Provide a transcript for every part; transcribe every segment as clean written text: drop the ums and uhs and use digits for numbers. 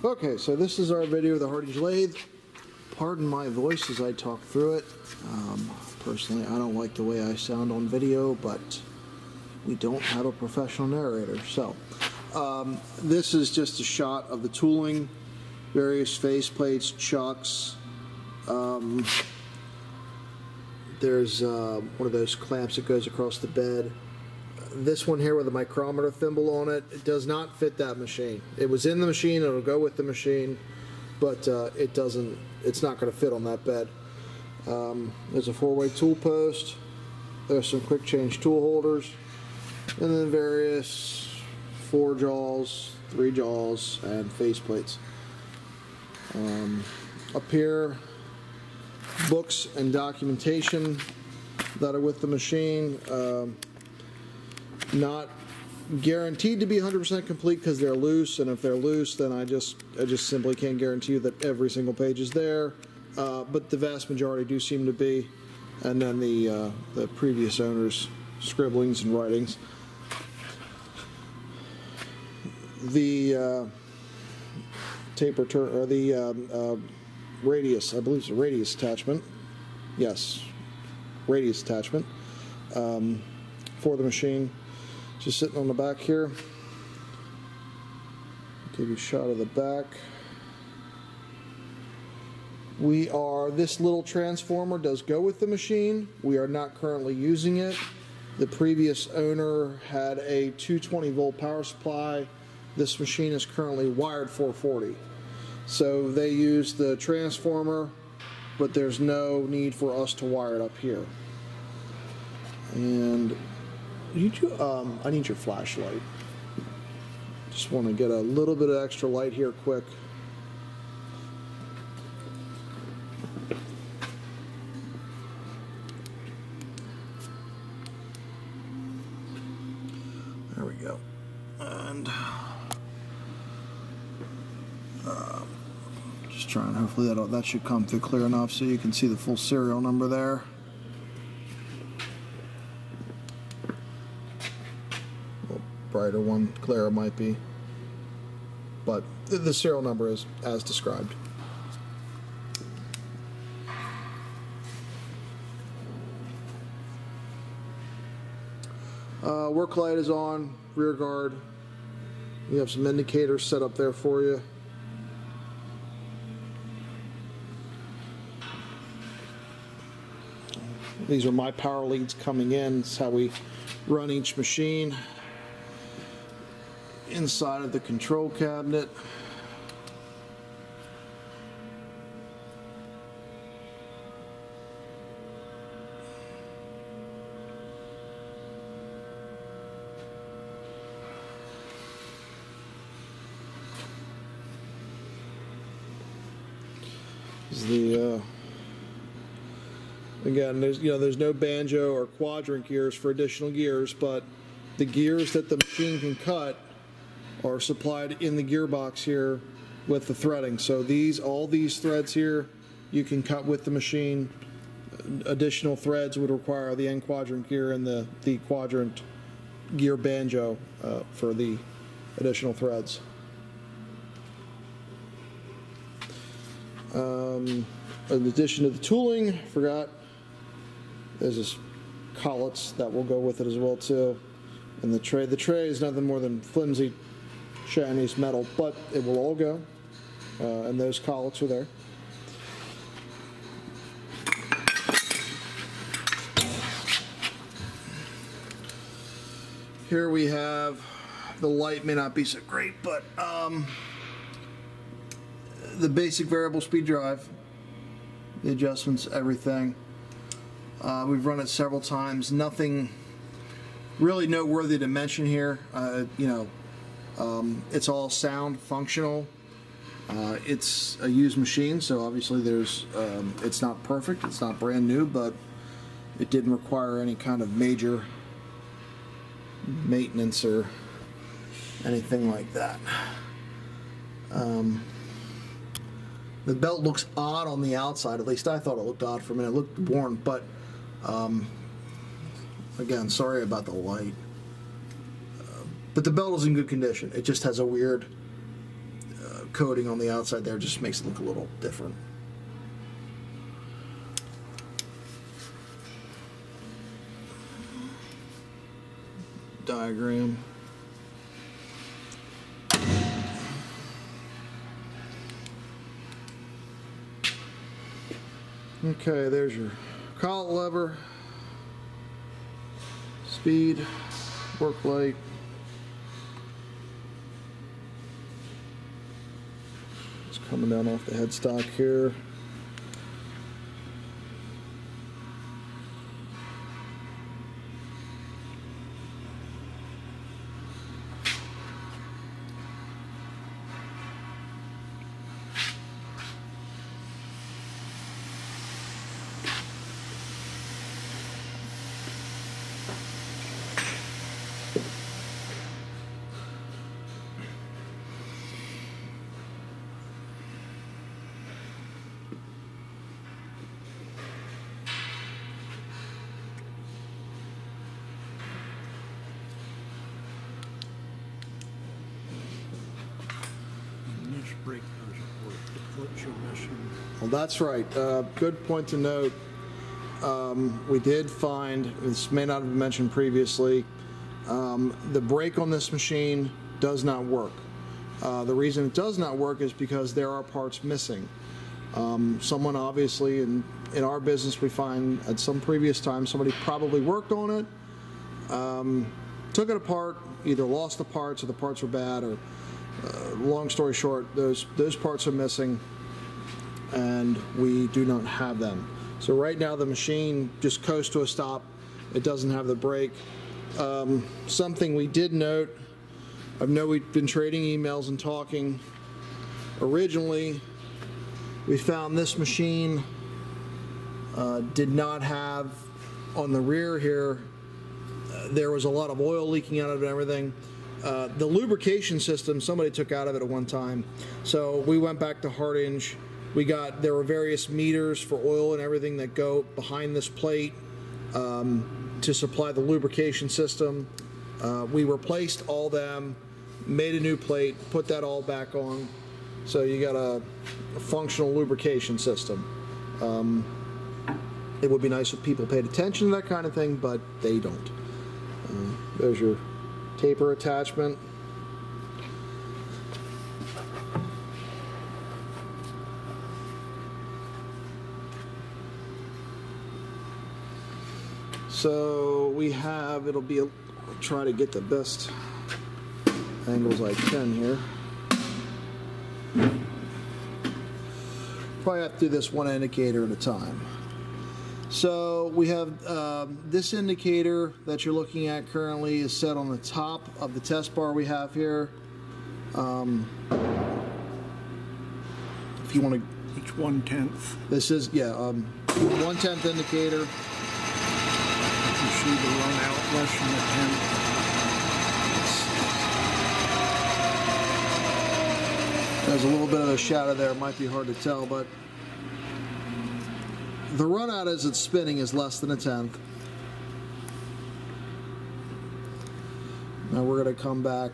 Okay, so this is our video of the Hardinge lathe. Pardon my voice as I talk through it. Personally, I don't like the way I sound on video, but we don't have a professional narrator. So, this is just a shot of the tooling, various face plates, chucks. There's one of those clamps that goes across the bed. This one here with a micrometer thimble on it, it does not fit that machine. It was in the machine, it'll go with the machine, but it's not going to fit on that bed. There's a 4-way tool post, there's some quick change tool holders, and then various 4 jaws, 3 jaws, and face plates. Up here, books and documentation that are with the machine. Not guaranteed to be 100% complete because they're loose, and if they're loose, then I just simply can't guarantee you that every single page is there. But the vast majority do seem to be, and then the previous owner's scribblings and writings. The taper turn, or the radius, I believe it's a radius attachment. Yes, radius attachment for the machine. Just sitting on the back here. Give you a shot of the back. This little transformer does go with the machine. We are not currently using it. The previous owner had a 220 volt power supply. This machine is currently wired 440. So they use the transformer, but there's no need for us to wire it up here. And I need your flashlight. Just want to get a little bit of extra light here quick. There we go. And just trying, hopefully that should come through clear enough so you can see the full serial number there. Brighter one, clearer might be, but the serial number is as described. Work light is on, rear guard. We have some indicators set up there for you. These are my power leads coming in. It's how we run each machine. Inside of the control cabinet, is the again, there's no banjo or quadrant gears for additional gears, but the gears that the machine can cut are supplied in the gearbox here with the threading. So all these threads here you can cut with the machine. Additional threads would require the N quadrant gear and the quadrant gear banjo for the additional threads. In addition to the tooling, forgot there's this collets that will go with it as well too. And the tray is nothing more than flimsy Chinese metal, but it will all go, and those collets are there. Here we have, the light may not be so great, but the basic variable speed drive, the adjustments, everything. We've run it several times. Nothing really noteworthy to mention here. It's all sound, functional. It's a used machine, so obviously it's not perfect, it's not brand new, but it didn't require any kind of major maintenance or anything like that. The belt looks odd on the outside, at least I thought it looked odd for a minute. It looked worn, but again, sorry about the light. But the belt is in good condition. It just has a weird coating on the outside there just makes it look a little different. Diagram. Okay, there's your collet lever, speed, work light. It's coming down off the headstock here. Brake doesn't work. The foot you're missing. Well, that's right. Good point to note. We did find, this may not have been mentioned previously, the brake on this machine does not work. The reason it does not work is because there are parts missing. Someone obviously, in our business, we find at some previous time somebody probably worked on it, took it apart, either lost the parts or the parts were bad, or long story short, those parts are missing and we do not have them. So right now the machine just coasts to a stop. It doesn't have the brake. Something we did note, I know we've been trading emails and talking. Originally, we found this machine did not have, on the rear here, there was a lot of oil leaking out of it and everything. The lubrication system, somebody took out of it at one time. So we went back to Hardinge. There were various meters for oil and everything that go behind this plate to supply the lubrication system. We replaced all them, made a new plate, put that all back on. So you got a functional lubrication system. It would be nice if people paid attention to that kind of thing, but they don't. There's your taper attachment. So we have, I'll try to get the best angles I can here. Probably have to do this one indicator at a time. So we have this indicator that you're looking at currently is set on the top of the test bar we have here. If you want to, It's 1/10. this is 1/10 indicator. You can see the run out less than a tenth. There's a little bit of a shadow there. It might be hard to tell, but the run out as it's spinning is less than a tenth. Now we're going to come back.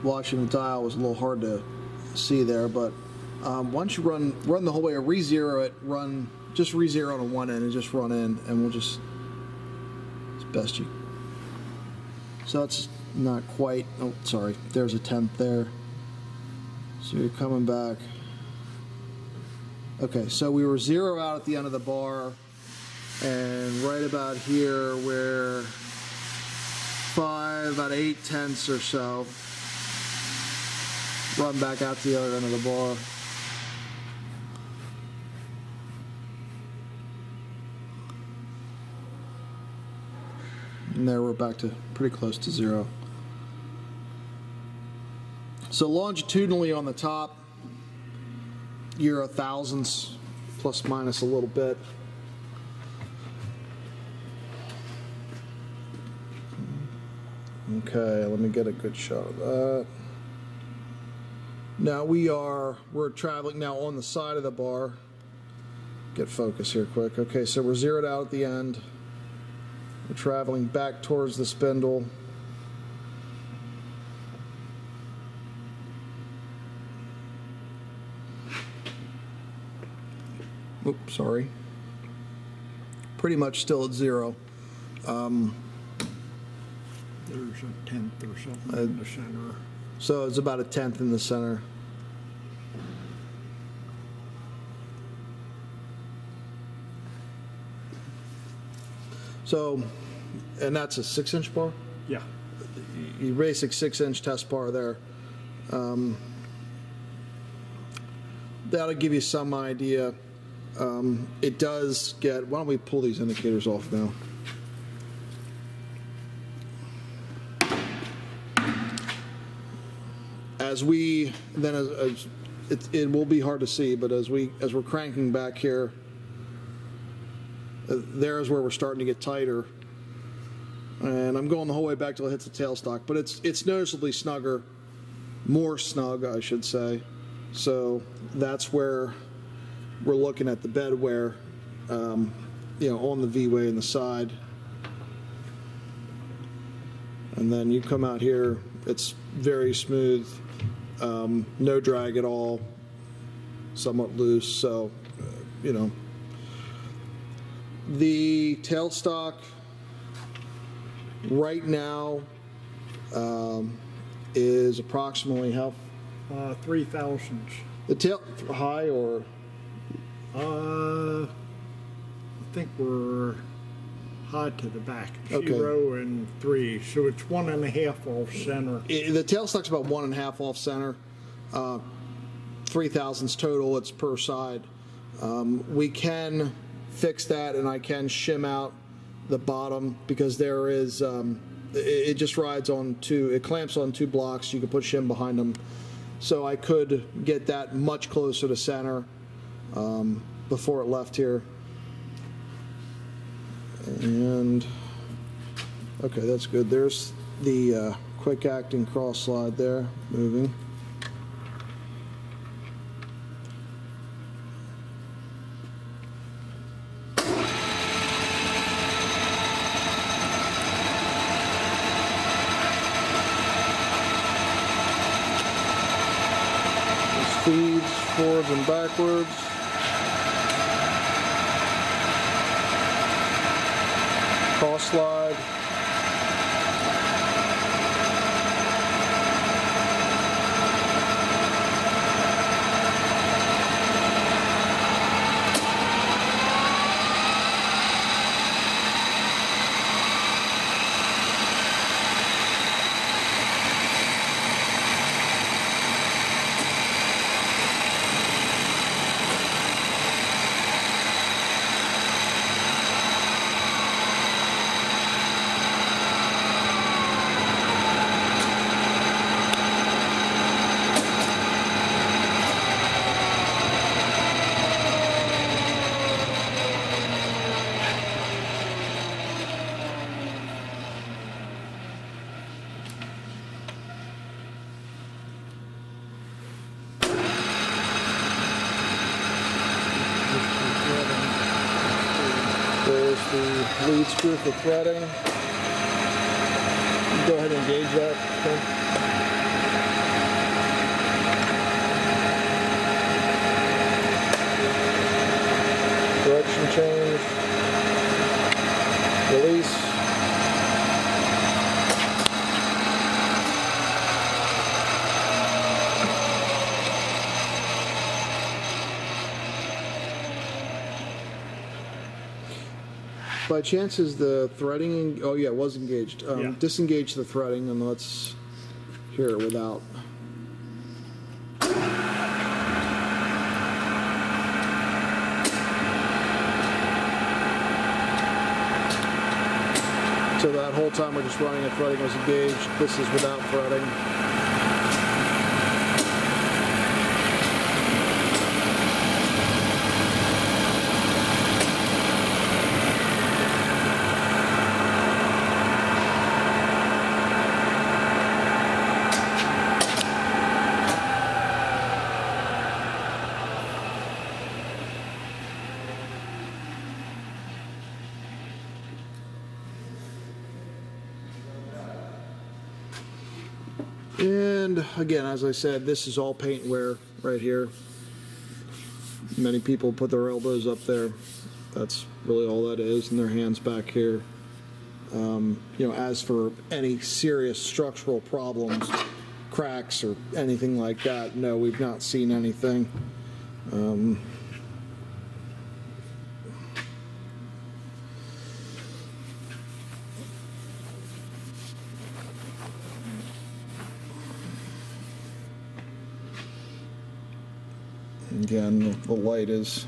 Watching the dial was a little hard to see there, but once you run the whole way, or re-zero it, just re-zero on one end and just run in, and we'll just, as best you. So that's not quite, oh sorry, there's a tenth there. So you're coming back. Okay, so we were 0 out at the end of the bar, and right about here we're about 8/10 or so. Run back out to the other end of the bar. And there we're back to pretty close to 0. So longitudinally on the top, you're a thousandths, plus minus a little bit. Okay, let me get a good shot of that. Now we're traveling now on the side of the bar. Get focus here quick. Okay, so we're zeroed out at the end. We're traveling back towards the spindle. Oops, sorry. Pretty much still at zero. There's a tenth or something in the center. So it's about a tenth in the center. So, and that's a 6-inch bar? Yeah. Your basic 6-inch test bar there. That'll give you some idea. It does get, why don't we pull these indicators off now? As we, then as it will be hard to see, but as we're cranking back here, there's where we're starting to get tighter. And I'm going the whole way back till it hits the tailstock, but it's noticeably snugger, more snug, I should say. So that's where we're looking at the bed wear, on the V-way in the side. And then you come out here, it's very smooth, no drag at all, somewhat loose. So, the tailstock right now is approximately how? 3 thousandths. The tail high or? I think we're high to the back. Okay. 0 and 3, so it's 1.5 off center. The tailstock's about 1.5 off center. 3 thousandths total. It's per side. We can fix that, and I can shim out the bottom because there is. It just rides on it clamps on 2 blocks. You can put shim behind them, so I could get that much closer to center before it left here. And okay, that's good. There's the quick acting cross slide there, moving. Feeds forwards and backwards. Cross slide. There's the lead screw for threading. Go ahead and engage that. Okay. Direction change. Release. By chance is the threading, oh yeah, it was engaged. Yeah. Disengage the threading and let's hear it without. So that whole time we're just running, the threading was engaged. This is without threading. And again, as I said, this is all paint wear right here. Many people put their elbows up there. That's really all that is, and their hands back here. You know, as for any serious structural problems, cracks or anything like that, no, we've not seen anything. Again, the light is,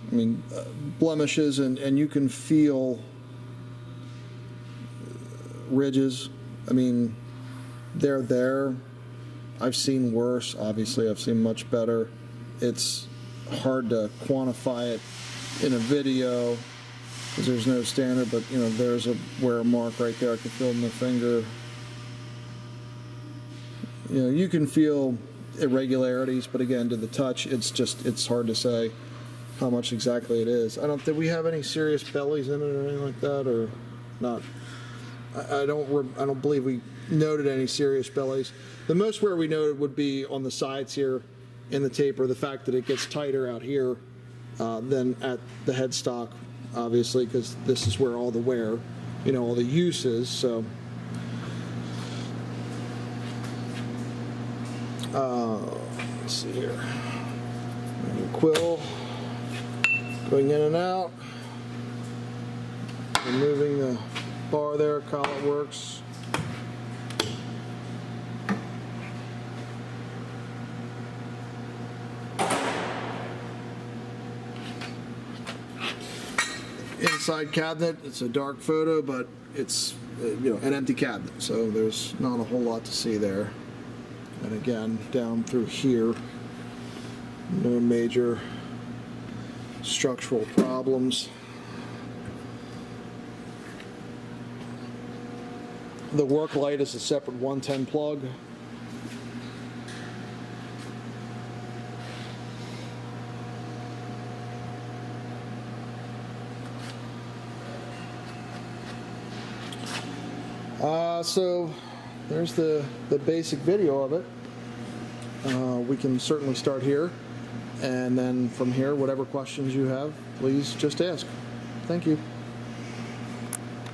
I mean, blemishes, and you can feel ridges. I mean, they're there. I've seen worse, obviously. I've seen much better. It's hard to quantify it in a video because there's no standard, but you know, there's a wear mark right there. I can feel it in the finger. You know, you can feel irregularities, but again, to the touch, it's hard to say how much exactly it is. Did we have any serious bellies in it or anything like that, or not? I don't believe we noted any serious bellies. The most wear we noted would be on the sides here in the taper, the fact that it gets tighter out here than at the headstock, obviously, because this is where all the wear, you know, all the use is. So let's see here. Quill going in and out, removing the bar there, collet works. Inside cabinet, it's a dark photo, but it's you know, an empty cabinet, so there's not a whole lot to see there. And again, down through here, no major structural problems. The work light is a separate 110 plug. So there's the basic video of it. We can certainly start here, and then from here, whatever questions you have, please just ask. Thank you.